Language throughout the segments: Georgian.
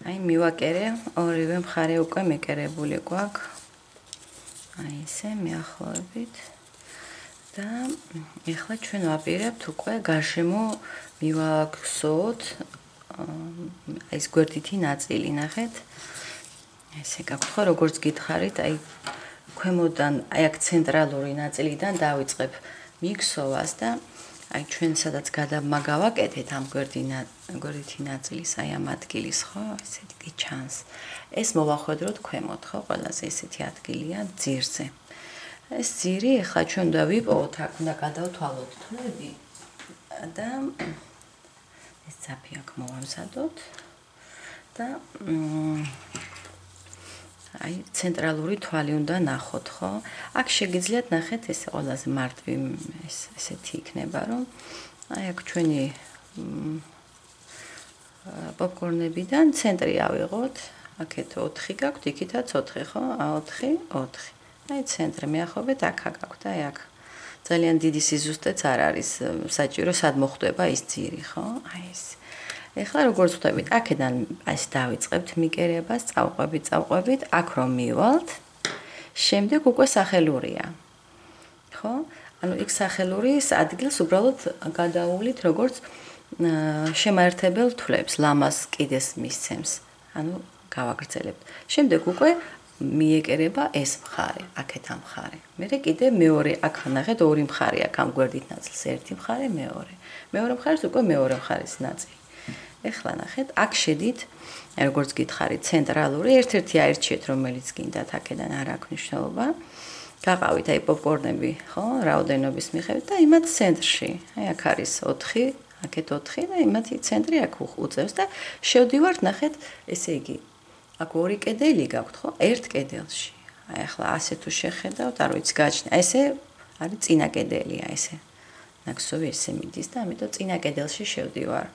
აი მივაკერე, ორივე მხარე უკვე მეკერებული გვაქვს. აი ესე მიახლოებით. და ეხლა ჩვენ ვაპირებთ უკვე გარშემო მივაქვსოთ ეს გვერდითი ნაწილი, ნახეთ. ესე გაქვთ ხო, როგორც გითხარით, აი ქვემოდან, აი აქ ცენტრალური ნაწილიდან დავიწყებ მიქსოვას და აი ჩვენ სადაც გადავმაგავაკეთეთ ამ გვერდითი ნაწილის, აი ამ ადგილის, ხო, ესეთი კი ჩანს. ეს მოვახვედროთ ქვემოთ, ხო, ყველაზე ესეთი ადგილია ძირზე. ეს ძირი ახლა ჩვენ უნდა ვიპოვოთ, აქ უნდა გადავთვალოთ თვლები და ეს ძაფი აქ მოვამზადოთ და აი ცენტრალური თვალი უნდა ნახოთ, ხო? აქ შეგიძლიათ ნახეთ, ეს ყველაზე მარტივი ესეთი იქნება, რომ აი აქ ჩვენი პოპკორნებიდან ცენტრი ავიღოთ, აქეთ 4 გაქვთ, იქითაც 4, ხო? 4. აი ცენტრი მიახლოებით აქ გაქვთ, აი აქ. ძალიან დიდი სიზუსტეც არ არის საჭირო, სად მოხვდება ის ძირი, ხო? აი ეს. ეხლა როგორც ვხვდებით, აქედან ეს დავიწყებთ მიკერებას, წავყვებით, აქ რომ მივალთ, შემდეგ უკვე სახელურია. ხო? ანუ იქ სახელურის ადგილს უბრალოდ გადავუვლით როგორც შემაერთებელ თვლებს, ლამას კიდეს მისცემს. ანუ გავაგრძელებთ. შემდეგ უკვე მიეკერება ეს მხარე, აქეთ ამ მხარე. მერე კიდე მეორე, აქ ნახეთ ორი მხარე აქ ამ გვერდით ნაწილს, ერთი მხარე, მეორე. მეორე მხარეს უკვე მეორე მხარის ნაწილი. ეხლა ნახეთ, აქ შედით, როგორც გითხარით, ცენტრალური, ერთ-ერთი აირჩიეთ, რომელიც გინდათ, აქედან არ აქვს მნიშვნელობა. გაყავით აი პოპკორნები, ხო, რაოდენობის მიხედვით და იმათ ცენტრში. აი აქ არის 4, აქეთ 4 და იმათი ცენტრი აქ უწევს და შევდივართ, ნახეთ, ესე იგი აქ ორი კედელი გაქვთ, ხო? ერთ კედელში. აი ახლა ასე თუ შეხედავთ, არ ვიცი გაჩნია. ესე არის წინა კედელია ესე. ნახსოვი ესე მიდის და ამიტომ წინა კედელში შევდივარ.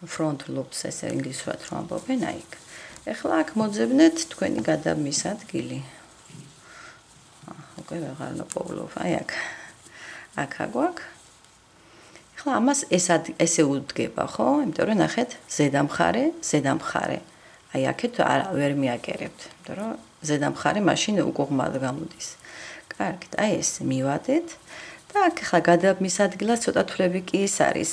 front loops ესე ინგლისურად რომ ამბობენ, აი იქ. ეხლა აქ მოძებნეთ თქვენი გადამის ადგილი. უკვე ვეღარ ნაპოვლობ, აი აქ. აქ აგვაქვს. ეხლა ამას ესე უდგება, ხო? იმიტომ რომ ნახეთ, ზედა მხარე. აი აქეთ ვერ მიაკერებთ, იმიტომ რომ ზედა მხარე მაშინ უკუღმად გამოდის. კარგით, აი ეს მივადეთ და აქ ახლა გადამის ადგილას ცოტა თვლები კი ის არის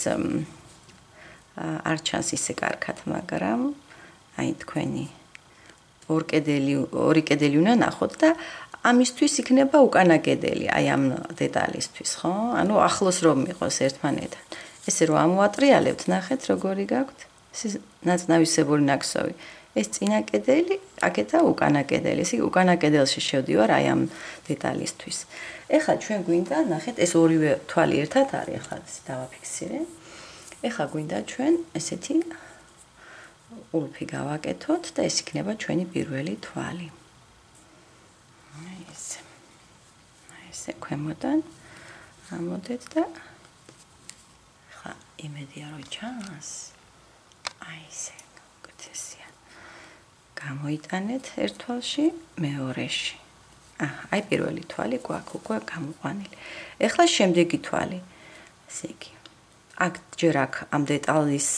არ ჩანს ისე კარგად, მაგრამ აი თქვენი ორი კედელი უნდა ნახოთ და ამისთვის იქნება უკანა კედელი, აი ამ დეტალისთვის, ხო? ანუ ახლოს რომ მიყოს ერთმანეთთან. ესე რომ ამოატრიალებთ, ნახეთ როგორი გაქვთ. ეს ნაცნავისებური ნაკსოვი. ეს წინა კედელი, აქეთა უკანა კედელი. ესე უკანა კედელში შევდივარ აი ამ დეტალისთვის. ეხლა ჩვენ გვინდა, ნახეთ, ეს ორივე თვალი ერთად არის, ახლა ესე დავაფიქსირე. ეხლა გვინდა ჩვენ ესეთი ულფი გავაკეთოთ და ეს იქნება ჩვენი პირველი თვალი. აი ესე ქვემოდან ამოდეთ და ეხლა იმედია რომ ჩანს. აი ესე უკეთესია. გამოიტანეთ ერთ თვალში, მეორეში. აი პირველი თვალი გვაქვს უკვე გამოყვანილი. ეხლა შემდეგი თვალი. ესე იგი აქ ჯერ აქ ამ დეტალის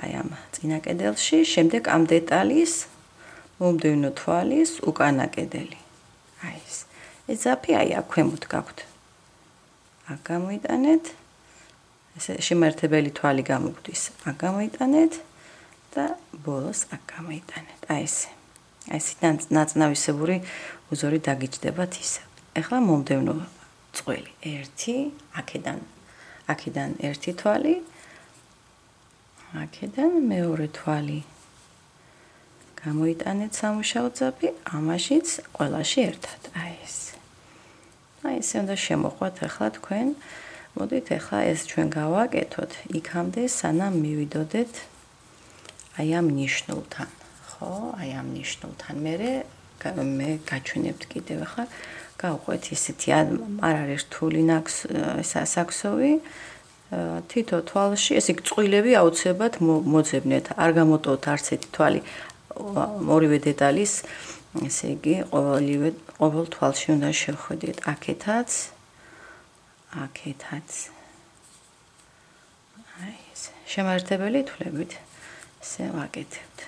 აი ამ წინა კედელში, შემდეგ ამ დეტალის მომდევნო თვალის უკანა კედელი. აი ეს. ეს ძაფი აი აქ ქვემოთ გაქვთ. აქ გამოიტანეთ. ესე შემაერთებელი თვალი გამოგვდის. აქ გამოიტანეთ და ბოლოს აქ გამოიტანეთ. აი ესე. აი ეს ნაცნავისებური უზორი დაგიჯდებათ ისე. ეხლა მომდევნო წყვილი 1, აქედან ერთი თვალი, აქედან მეორე თვალი. გამოიტანეთ სამუშაო ძაფი, ამაშიც ყველაში ერთად. აი ეს. აი ესე უნდა შემოყვათ ახლა თქვენ. მოდით ახლა ეს ჩვენ გავაკეთოთ იქამდე, სანამ მივიდოდეთ აი ამ ნიშნულთან. ხო, აი ამ ნიშნულთან. მე გაჩვენებთ კიდევ ახლა გავყვეთ ისეთი არ არის რთული საქსოვი თითო თვალში ესე იგი წვილები აუცილებლად მოძებნეთ არ გამოტოვოთ არც ერთი თვალი ორივე დეტალის ესე იგი ყოველ თვალში უნდა შევხვდეთ აქეთაც აი ეს შემაერთებელი თვლებით ესე ვაკეთებთ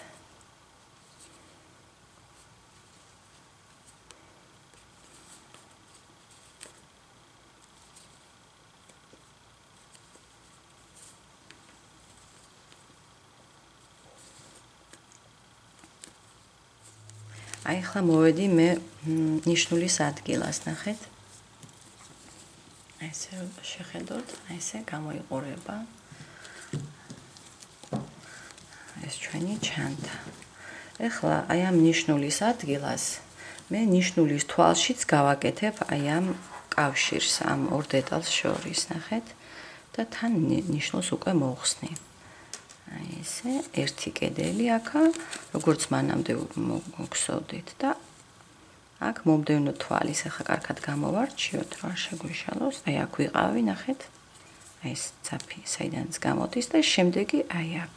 აი ახლა მოვედი მე ნიშნულის ადგილას, ნახეთ. აი ესე შეხედოთ, აი ესე გამოიყურება. ეს ჩვენი ჩანთა. ეხლა აი ამ ნიშნულის ადგილას მე ნიშნულის თვალშიც გავაკეთებ აი ამ კავშირს ამ ორ დეტალს შორის, ნახეთ და თან ნიშნულს უკვე მოვხსნი. აი ესე ერთი კედელი აქა, როგორც მანამდე მოგხსოვდით და აქ მომდევნო თვალის ახლა კარგად გამოვარჩიოთ, რომ არ შეგვეშალოს. აი აქ ვიყავი, ნახეთ. აი ეს ძაფი საიდანაც გამოდის და შემდეგი აი აქ.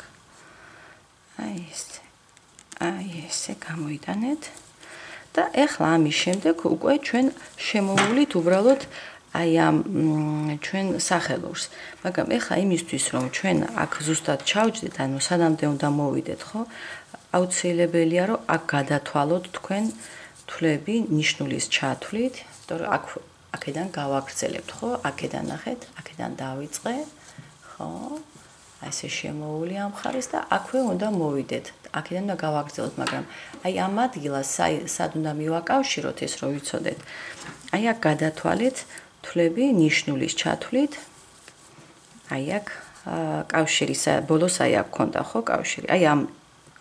აი ესე გამოიტანეთ და ეხლა ამის შემდეგ უკვე ჩვენ შემოვლით უბრალოდ აი ამ ჩვენ სახელურს. მაგრამ ეხლა იმისთვის რომ ჩვენ აქ ზუსტად ჩავჯდეთ, ანუ სანამდე უნდა მოვიდეთ, ხო? აუცილებელია რომ აქ გადათვალოთ თქვენ თვლები ნიშნულის ჩათვლით, იმიტომ რომ აქედან გავაგრძელებთ, ხო? აქედან ნახეთ, აქედან დავიწყე, ხო? აი ესე შემოული ამ ხარეს და აქვე უნდა მოვიდეთ. აქედან უნდა გავაგრძელოთ, მაგრამ აი ამ ადგილას სად უნდა მივაკავშიროთ ეს რომ ვიცოდეთ. აი აქ გადათვალეთ თვლები ნიშნულის ჩათვლით. აი აქ კავშირი ბოლოს აი აქ ქონდა ხო კავშირი. აი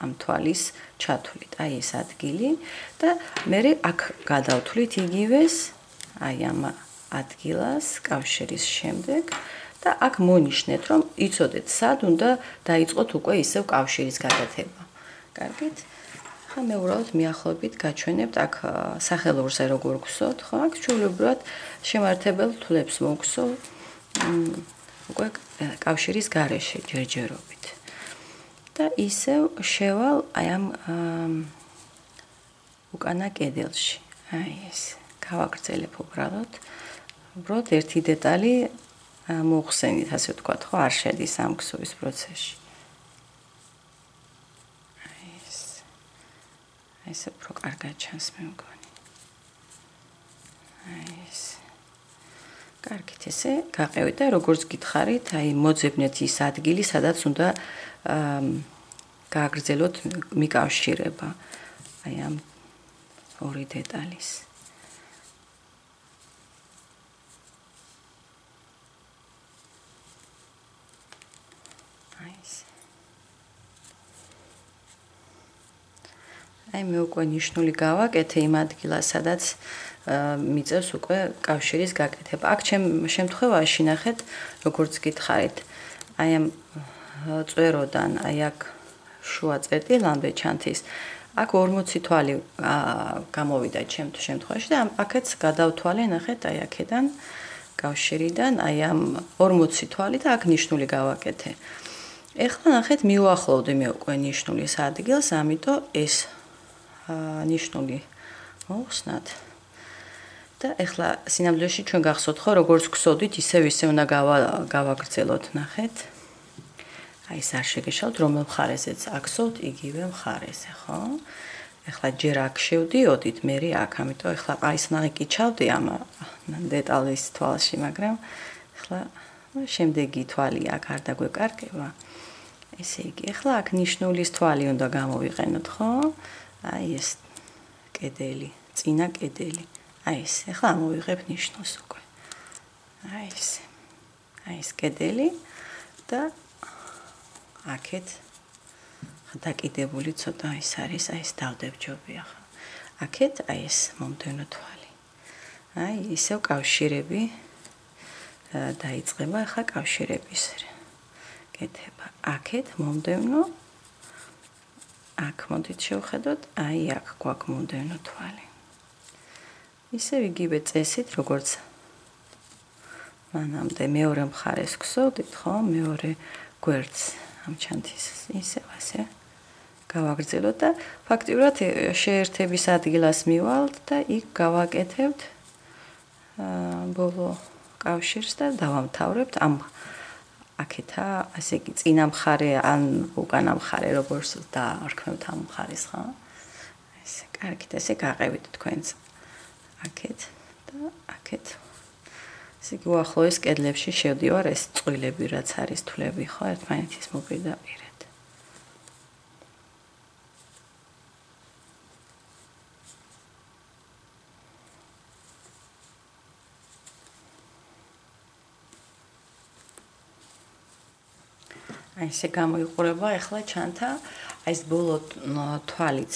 ამ თვალის ჩათვლით. აი ეს ადგილი და მე აქ გადავთვლით იგივეს აი ამ ადგილას კავშირის შემდეგ და აქ მონიშნეთ რომ იცოდეთ სად უნდა დაიწყოთ უკვე ისევ კავშირის გადათება. კარგით? ხა მე უბრალოდ მიახლოებით გაჩვენებთ აქ სახელურზე როგორ გვხსოვთ, ხო? აქ ჩვეულებრივად შემართებელ თვლებს მოგხსოვ უკვე კავშირის გარეშე ჯერჯერობით. და ისევ შევალ აი ამ უკანა კედელში. აი ეს. გავაგრძელებ უბრალოდ ერთი დეტალი მოხსენით, ასე ვთქვათ, ხო, არ შედის ამ ქსოვის პროცესში. აი ეს უფრო კარგად ჩანს მე მგონი. აი ეს. კარგით, ესე გაყევით და როგორც გითხარით, აი მოძებნეთ ის ადგილი, სადაც უნდა გააგრძელოთ მიკავშირება აი ამ ორი დეტალის. აი მე უკვე ნიშნული გავაკეთე იმ ადგილას, სადაც მიწევს უკვე კავშირის გაკეთება. აქ შემთხვევაში ნახეთ, როგორც გითხარით, აი ამ წვეროდან, აი აქ შუა წერტილამდე ჩანთის, აქ 40 თვალი გამოვიდა შემთხვევაში და აქაც გადავთვალე, ნახეთ, აი აქედან კავშირიდან, აი ამ 40 თვალი და აქ ნიშნული გავაკეთე. ეხლა ნახეთ, მივუახლოვდი მე უკვე ნიშნულის ადგილს, ამიტომ ეს ნიშნული მოხსნათ და ეხლა სინამდვილეში ჩვენ გახსოვთ ხო როგორც გვსოდით ისევ უნდა გავაგრძელოთ, ნახეთ. აი ეს არ შეგეშალთ რომელ მხარეზეც აქსოვთ იგივე მხარეზე, ხო? ეხლა ჯერ აქ შევდიოდით, მე აქ, ამიტომ ეხლა ყაისნაღი კი ჩავდი ამ დეტალის თვალში, მაგრამ ეხლა შემდეგი თვალი აქ არ დაგვეკარგება. ესე იგი, ეხლა აქ ნიშნულის თვალი უნდა გამოვიყენოთ, ხო? აი ეს კედელი, წინა კედელი. აი ეს, ეხლა ამოვიღებ ნიშნულს უკვე. აი ეს. აი ეს კედელი და აქეთ დაკიდებული ცოტა ის არის, აი ეს დავდებჯობია ხო. აქეთ აი ეს მომდევნო თვალი. აი ისევ კავშირები დაიწყება, ახლა კავშირების კეთება. აქეთ მომდევნო აქ მოდით შევხედოთ, აი აქ გვაქვს მომდევნო თვალი. ისევ იგივე წესით, როგორც მანამდე მეორე მხარეს გვსოვდით, ხო, მეორე გვერდს ამ ჩანთის ისევ ასე გავაგრძელოთ და ფაქტიურად შეერთების ადგილას მივალთ და იქ გავაკეთებთ ბოლო კავშირს და დავამთავრებთ ამ აქეთა, ასე იგი, წინა მხარე ან უკანა მხარე, როგორც დაარქმევთ ამ მხარეს, ხო? ესე, კარგით, ესე გაყევით თქვენც. აქეთ და აქეთ. ესე იგი, უახლოეს კედლებში შევდივარ ეს წყვილები, რაც არის თვლები, ხო, ერთმანეთის მოპირდაპირედ. აი ესე გამოიყურება ახლა ჩანთა აი ეს ბოლო თვალიც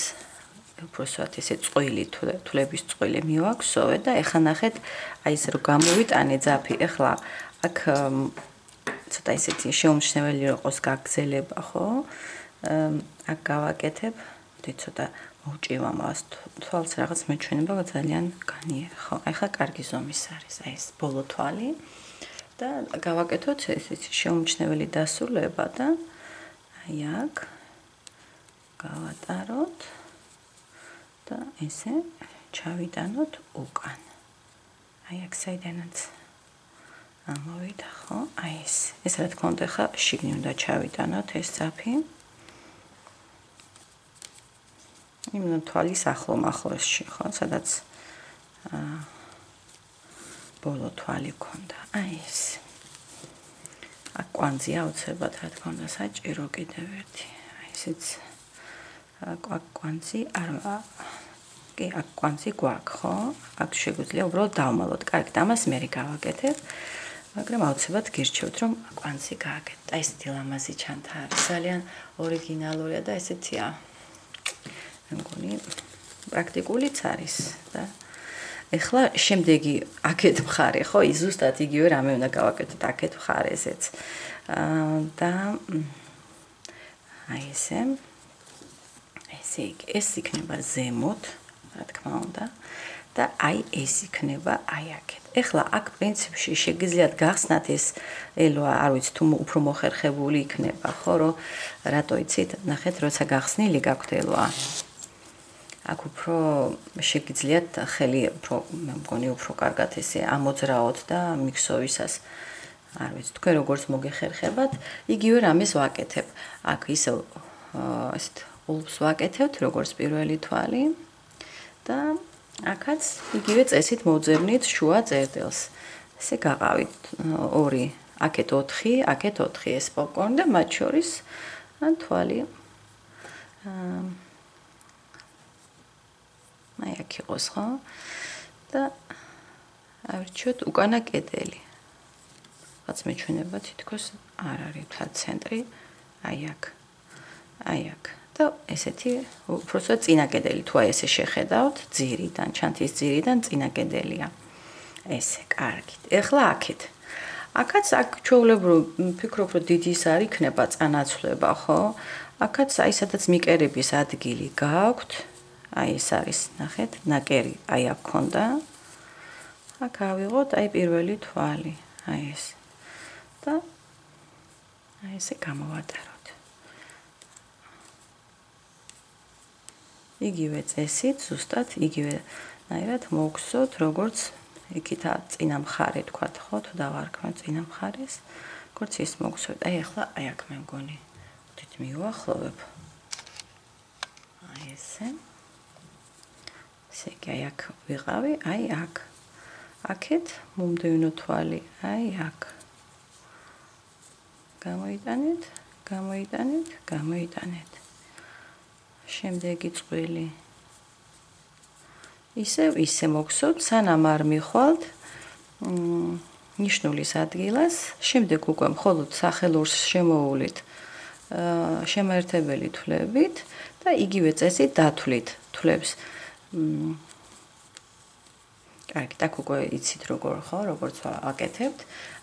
უბრალოდ ესე წყვილი თვლების წყვილი მივაქვსოვე და ეხლა ნახეთ აი ეს რომ გამოვიტანე ძაფი ახლა აქ ცოტა ისეთი შეუმჩნეველი იყოს გაგზელება ხო აქ გავაკეთებ ცოტა მოვჭივა მას თვალს რაღაც მეჩვენება ძალიან განიერი ხო ახლა კარგი ზომის არის აი ეს ბოლო თვალი და გავაკეთოთ ესეთი შეუმჩნეველი დასრულება და აი აქ გავატაროთ და ესე ჩავიტანოთ უკან აი აქ საიდანაც ამოვიდა ხო აი ეს რა თქმა უნდა ხა შიგნი უნდა ჩავიტანოთ ეს ძაფი იმенно თვალის ახლომახლოსში ხო სადაც ბოლო თვალი ქონდა აი ეს აქ კვანძი აუცილებლად რა თქმა უნდა საჭირო კიდევ ერთი აი ესეც აქ კვანძი არ კი აქ კვანძი გვაქვს ხო აქ შეგვიძლია უბრალოდ დავმალოთ კარგი და ამას მე გავაკეთებ მაგრამ აუცილებლად გირჩევთ რომ კვანძი გააკეთოთ აი ესეთი ლამაზი ჩანთა არის ძალიან ორიგინალურია და ესეთია მე მგონი პრაქტიკულიც არის და ეხლა შემდეგი აქეთ მხარე ხო ის ზუსტად იგივე რამე უნდა გავაკეთოთ აქეთ მხარეზეც და აი ეს იქნება ზემოთ რა თქმა უნდა და აი ეს იქნება აი აქეთ ეხლა აქ პრინციპში შეგიძლიათ გახსნათ ეს ელვა არ ვიცი თუ უფრო მოხერხებული იქნება ხო რომ რატო იცით ნახეთ როცა გახსნილი გაქვთ ელვა აქ უფრო შეგიძლიათ ხელი უფრო მე მგონი უფრო კარგად ესე ამოძრაოთ და მიქსოვისას არ ვიცი თქვენ როგორც მოგეხერხებათ იგივე რამეს ვაკეთებ აქ ისე ესეთ ულბს ვაკეთებთ როგორც პირველი თვალი და აქაც იგივე წესით მოვძებნით შუა წერტილს ესე გაყავით ორი აქეთ 4 აქეთ 4 ეს პოპკორნი და მათ შორის თვალი აი აქ იყოს ხო და ავირჩიოთ უკანა კედელი რაც მეჩვენება თითქოს არ არის თვა ცენტრი აი აქ და ესეთი უბრალოდ წინა კედელი თუ აი ესე შეხედავთ ძირიდან ჩანთის ძირიდან წინა კედელია ესე კარგით ეხლა აქეთ აქაც აქ ჩვეულებრივ ვფიქრობ რომ დიდი ის არ იქნება წანაცვლება ხო აქაც აი სადაც მიკერების ადგილი გაქვთ აი ეს არის ნახეთ ნაკერი აი აქ ქონდა აქ ავიღოთ აი პირველი თვალი აი ეს და აი ესე გამოვატაროთ იგივე წესით ზუსტად იგივენაირად მოვგზოთ როგორც იქითა წინა მხარე თქვა ხო თუ დავარქმევ წინა მხარეს როგორც ის მოვგზოთ აი ახლა აი აქ მე მგონი თვით მივახლოვებ აი ესე აი აქ ვიყავი, აი აქ. აქეთ მომდევნო თვალი, აი აქ. გამოიტანეთ. შემდეგი წყვილი. ისე მოგსოთ, სანამ არ მიხვალთ ნიშნულის ადგილას, შემდეგ უკვე მხოლოდ სახელურს შემოუვლით შემაერთებელი თვლებით და იგივე წესით დათვლით თვლებს. კარგი, так უკვე იცით როგორ ხო, როგორც აკეთებთ.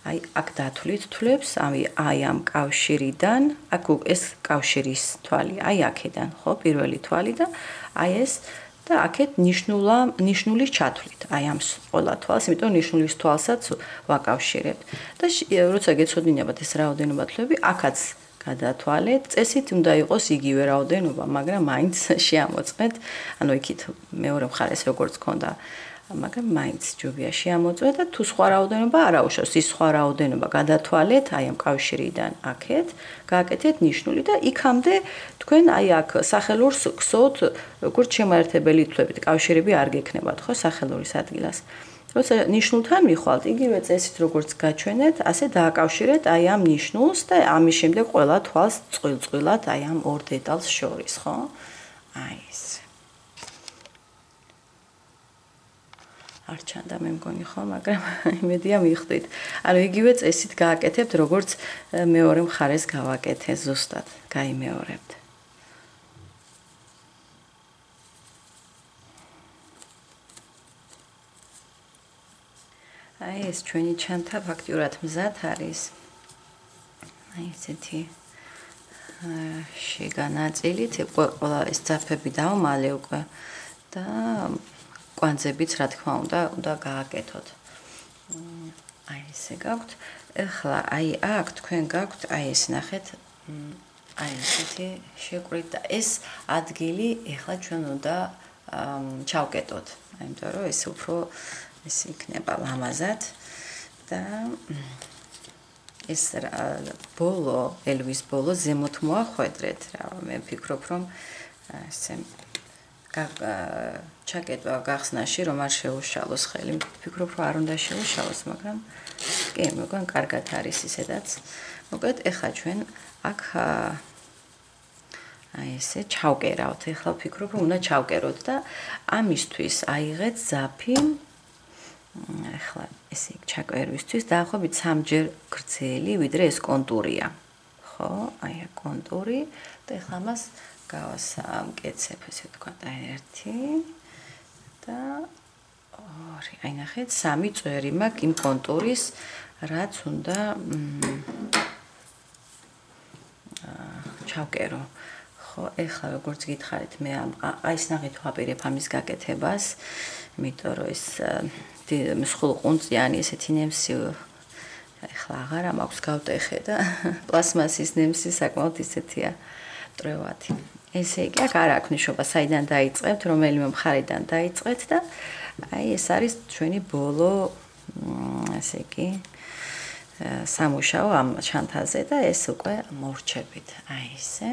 აი, აქ დათვლით თვლებს, აი ამ კავშირიდან, აქ ეს კავშირის თვალი, აი აქედან, ხო, პირველი თვალი და აი ეს და აქეთ ნიშნულის ჩათვლით. აი ამ ყველა თვალს, იმიტომ ნიშნულის თვალსაც ვაკავშირებთ. და როცა გეცოდინებათ ეს რაოდენობა თვლები, აქაც გადათვალეთ, წესით უნდა იყოს იგივე რაოდენობა, მაგრამ მაინც შეამოწმეთ, ანუ იქით მეორე მხარეს როგორც ქონდა, მაგრამ მაინც ჯობია შეამოწმეთ და თუ სხვა რაოდენობა არ აუშავს, ის სხვა რაოდენობა გადათვალეთ, აი ამ კავშირიდან აქეთ, გააკეთეთ ნიშნული და იქამდე თქვენ აი აქ სახელურს გსოთ, როგორც შემაერთებელი თვლებით, კავშირები არ გექნებათ, ხო, სახელურის ადგილას. როცა ნიშნულთან მიხვალთ, იგივე წესით როგორც გაჩვენეთ, ასე დააკავშირეთ აი ამ ნიშნულს და ამის შემდეგ ყველა თვალს წყვილ-წყვილად აი ამ ორ დეტალს შორის, ხო? აი ეს. არ ჩანდა მე მგონი ხო, მაგრამ იმედია მიხვდით. ანუ იგივე წესით გააკეთებთ, როგორც მეორე მხარეს გავაკეთე ზუსტად, გაიმეორებთ. აი ეს ჩვენი ჩანთა ფაქტიურად მზად არის. აი ესეთი შეგანაწილით, ყველა ეს ძაფები დავმალე უკვე და კვანძებიც რა თქმა უნდა გააკეთოთ. აი ესე გაქვთ. ეხლა აი აქ თქვენ გაქვთ აი ეს ნახეთ აი ესეთი შეკვრით და ეს ადგილი ეხლა ჩვენ უნდა ჩავკეტოთ. იმიტომ რომ ეს უფრო ეს იქნება ლამაზად და ეს ბოლო, ელვის ბოლო ზემოთ მოახვედრეთ რა. მე ვფიქრობ რომ ესე ჩაკეტვა გახსნაში რომ არ შეუშალოს ხელი. ვფიქრობ რომ არ უნდა შეუშალოს, მაგრამ კი, მეგონა კარგად არის ისედაც. მოკლედ ეხლა ჩვენ აქ აი ესე ჩავკერავთ. ეხლა ვფიქრობ რომ უნდა ჩავკეროთ და ამისთვის აიღეთ ძაფი. ეხლა ესე ჩაკვერვისთვის დაახლოებით 3-ჯერ გრძელი, ვიდრე ეს კონტურია. ხო, აი აქ კონტური და ეხლა მას გავასამკეცებ, ესე ვთქვათ, აი 1 და 2. აი ნახეთ, 3 წვერი მაქვს იმ კონტურის, რაც უნდა ჩავკერო. ხო, ეხლა როგორც გითხარით, მე აი ეს ნახეთ ვაპირებ ამის გაკეთებას, იმიტომ რომ ეს მსხვილყუნწიანი ესეთი ნემსი ეხლა აღარა მაქვს გავტეხე და პლასმასის ნემსი საკმაოდ ისეთია მტრევათი. ესე იგი, აქ არ აქვს ნიშნობა, საიდან დაიწყებთ, რომელიმე მხარიდან დაიწყეთ და აი ეს არის ჩვენი ბოლო, ესე იგი, სამუშაო ამ ჩანთაზე და ეს უკვე მორჩებით. აი ესე.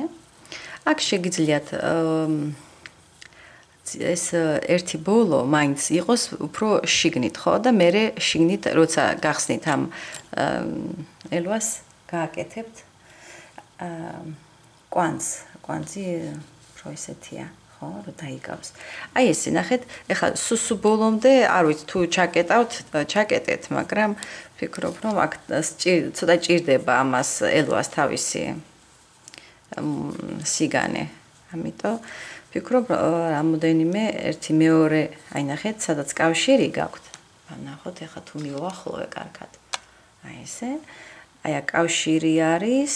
აქ შეგიძლიათ ეს ერთი ბოლო მაინც იყოს უფრო შიგნით, ხო? და მე შიგნით როცა გახსნით ამ ელვას გააკეთებთ კვანძი რო ესეთია, ხო, რომ დაიგავს. აი ესე ნახეთ, ეხლა სუსუ ბოლომდე არ ვიცი თუ ჩაკეტეთ, მაგრამ ვფიქრობ რომ აქ ცოტა ჭირდება ამას ელვას თავისი სიგანე. ამიტომ ვფიქრობ რამოდენიმე ერთი მეორე, აი ნახეთ, სადაც კავშირი გაქვთ. ნახოთ, ეხლა თუ მივუახლოვე კარგად. აი ესე. აი აქ კავშირი არის.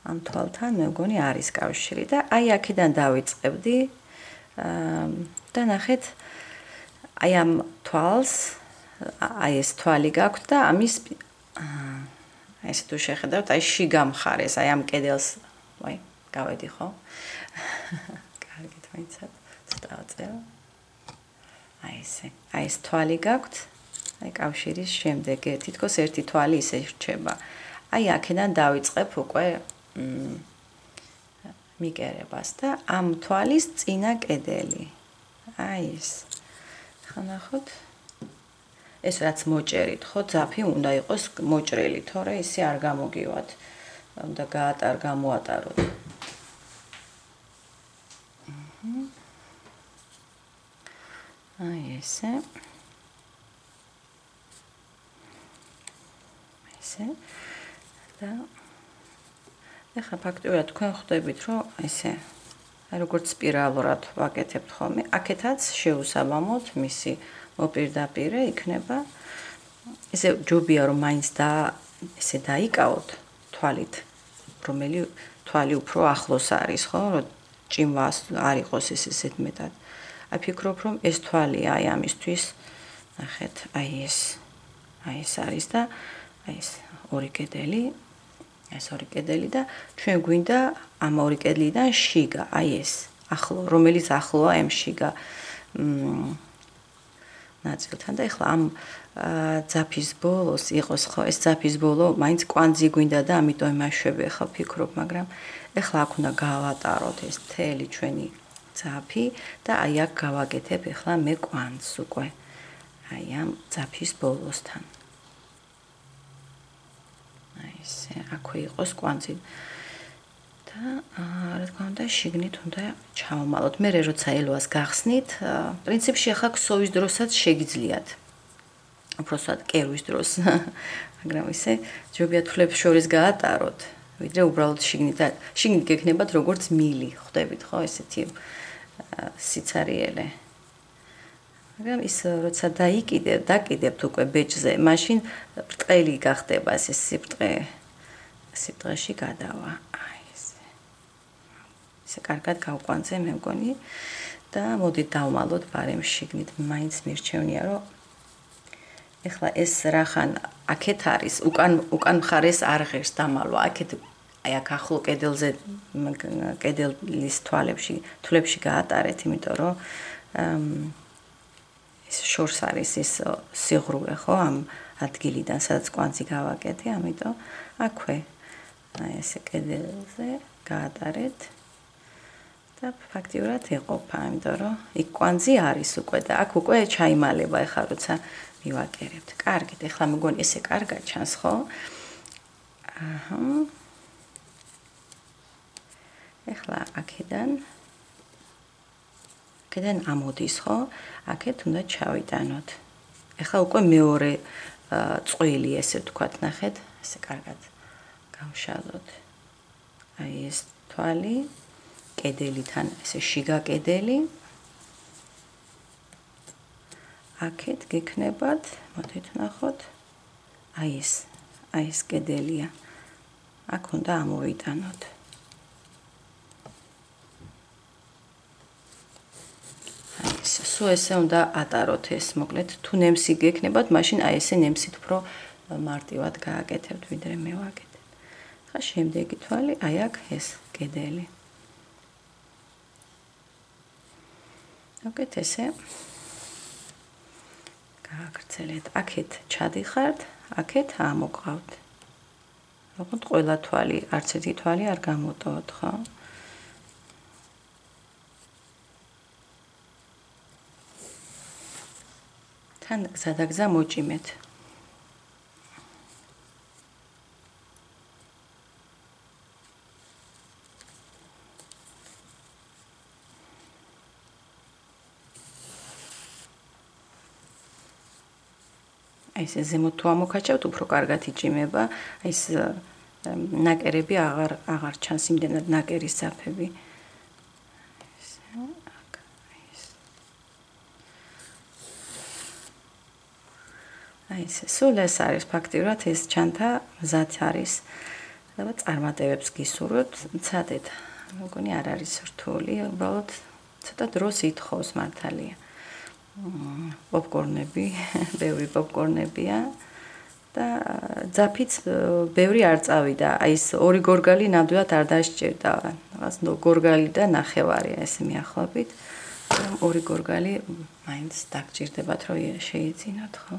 ამ თვალთან მე მგონი არის კავშირი და აი აქედან დავიწყებდი. და ნახეთ, აი ამ თვალს, აი ეს თვალი გაქვთ და ამის აი ესე თუ შეხედავთ, აი შიგა მხარეს, აი ამ კედელს, ვაი, გავედი ხო? კარგით მეცად, დავწერო. აი ესე. აი ეს თვალი გაქვთ. აი კავშირის შემდეგ თითქოს ერთი თვალი ისე რჩება. აი აქედან დავიწყებ უკვე მიკერებას და ამ თვალის წინა კედელი. აი ეს. ხა ნახოთ. ეს რაც მოჭერით, ხო, ძაფი უნდა იყოს მოჭრილი, თორე ისე არ გამოგივათ. უნდა გამოატაროთ. აი ესე. ესე. და ეხლა ფაქტობრივად თქვენ ხვდებით, რომ ესე როგორც სპირალურად ვაკეთებთ ხოლმე, აქეთაც შეუსაბამოთ მისი მოპირდაპირე იქნება. ესე ჯობია რომ მაინც ესე დაიკავოთ თვალით, რომელი თვალი უფრო ახლოს არის, ხო, რომ ჭიმვა არ იყოს ესეთ მეტად. აი ფიქრობ რომ ეს თვალია აი ამისთვის, ნახეთ, აი ეს არის და აი ეს ორი კედელი, ეს ორი კედელი და ჩვენ გვინდა ამ ორი კედლიდან შიგა, აი ეს, ახლო, რომელიც ახლოა ამ შიგა ნაწილთან და ეხლა ამ ძაფის ბოლოს იყოს ხო, ეს ძაფის ბოლო მაინც კვანძი გვინდა და ამიტომ იმაშვები ახლა ვფიქრობ, მაგრამ ეხლა აქ უნდა გავატაროთ ეს მთელი ჩვენი ძაფი და აი აქ გავაკეთებ ეხლა მე კვანძს უკვე. აი ამ ძაფის ბოლოსთან. აი ესე, აქვე იყოს კვანძი. და რა თქმა უნდა შიგნით უნდა ჩავმალოთ. მე როცა ელვას გახსნით, პრინციპში ახლა ქსოვის დროსაც შეგიძლიათ. უბრალოდ კერვის დროს, მაგრამ ისე ჯობია თვლებს შორის გაატაროთ, ვიდრე უბრალოდ შიგნით გექნებათ როგორც მილი, ხვდებით ხო, ესეთი სიცარიელე. მაგრამ ის როცა დაკიდებთ უკვე ბეჭზე, მაშინ ბრტყელი გახდება ეს სიბრტყეში გადავა. ესე კარგად გავყვანზე მე მგონი და მოდით დავმალოთ ბარემ შიგნით, მაინც მირჩევნია რომ ეხლა ეს რახან აქეთ არის, უკან მხარეს არ ღირს დამალვა, აქეთ აი აქ ახლო კედელზე კედლის თვლებში გაატარეთ, იმიტომ რომ ეს შორს არის ის სიღრუე, ხო, ამ ადგილიდან, სადაც კვანძი გავაკეთე, ამიტომ აქვე აი ესე კედელზე გაატარეთ და ფაქტიურად ეყოფა, იმიტომ რომ იქ კვანძი არის უკვე და აქ უკვე ჩაიმალება ეხლა როცა მივაკერებთ. კარგით, ეხლა მეგონი ესე კარგად ჩანს, ხო? აჰა. ეხლა აქედან ამოდის, ხო? აქეთ უნდა ჩავიტანოთ. ეხლა უკვე მეორე წყვილი, ესე ვთქვათ, ნახეთ, ესე კარგად გავშალოთ. აი ეს თვალი, კედელიდან, ესე შიგა კედელი. აქეთ გექნებათ, მოდით ნახოთ. აი ეს კედელია. აქ უნდა ამოვიტანოთ. სულ ესე უნდა ატაროთ ეს, მოკლედ, თუ ნემსი გექნებათ, მაშინ აი ესე ნემსით უფრო მარტივად გააკეთებთ, ვიდრე მე ვაკეთებ. ხა შემდეგი თვალი, აი აქ ეს კედელი. ოკეთ, ესე გააგრძელეთ. აქეთ ჩადიხართ, აქეთ ამოყავთ. ოღონდ ყველა თვალი, არც ერთი თვალი არ გამოტოვოთ, ხო? თან გზადაგზა მოჭიმეთ. აი ეს ზემოთ თუ ამოქაჩავთ, უფრო კარგად იჭიმება. აი ეს ნაკერები აღარ ჩანს, იმდენად ნაკერის ძაფები. აი ეს სულ ეს არის ფაქტიურად ეს ჩანთა მზად არის. და წარმატებებს გისურვებთ, მცადეთ. მეგონი არ არის რთული, უბრალოდ ცოტა დროს ითხოვს მართალია. პოპკორნები, ბევრი პოპკორნებია და ძაფიც ბევრი არ წავიდა. აი ეს ორი გორგალი ნამდვილად არ დასჭირდა. რაღაც გორგალი და ნახევარია ესე მიახლოებით. ორი გორგალი მაინც დაგჭირდებათ რომ შეიძინოთ, ხო?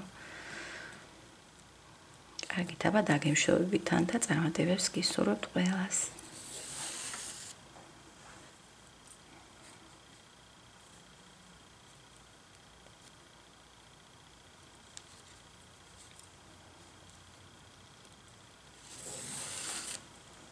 კარგით, აბა დაგემშვიდობებით თან და წარმატებებს გისურვებთ ყველას.